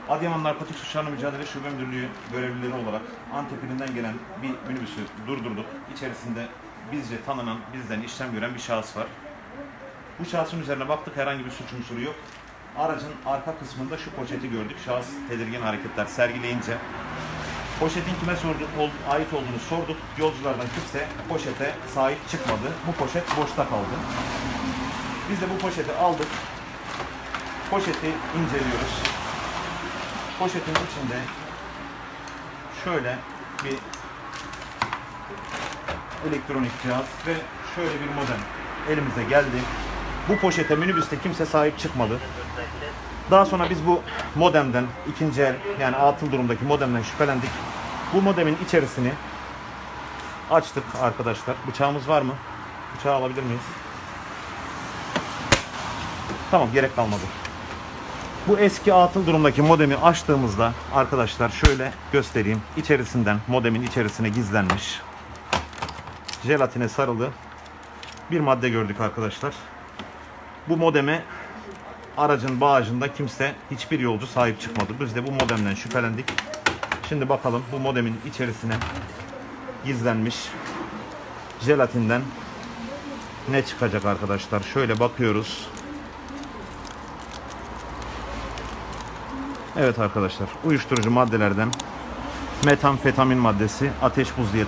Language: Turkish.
Adıyaman Narkotik Suçlarla Mücadele Şube Müdürlüğü görevlileri olarak Antep ilinden gelen bir minibüsü durdurduk. İçerisinde bizce tanınan, bizden işlem gören bir şahıs var. Bu şahsın üzerine baktık, herhangi bir suç unsuru yok. Aracın arka kısmında şu poşeti gördük. Şahıs tedirgin hareketler sergileyince poşetin kime ait olduğunu sorduk. Yolculardan kimse poşete sahip çıkmadı. Bu poşet boşta kaldı. Biz de bu poşeti aldık. Poşeti inceliyoruz. Poşetin içinde şöyle bir elektronik cihaz ve şöyle bir modem elimize geldi. Bu poşete minibüste kimse sahip çıkmadı. Daha sonra biz bu modemden, ikinci el yani atıl durumdaki modemden şüphelendik. Bu modemin içerisini açtık arkadaşlar. Bıçağımız var mı? Bıçağı alabilir miyiz? Tamam, gerek kalmadı. Bu eski atıl durumdaki modemi açtığımızda arkadaşlar şöyle göstereyim. İçerisinden, modemin içerisine gizlenmiş jelatine sarılı bir madde gördük arkadaşlar. Bu modeme aracın bağcında hiçbir yolcu sahip çıkmadı. Biz de bu modemden şüphelendik. Şimdi bakalım bu modemin içerisine gizlenmiş jelatinden ne çıkacak arkadaşlar. Şöyle bakıyoruz. Evet arkadaşlar, uyuşturucu maddelerden metamfetamin maddesi, ateş buz diye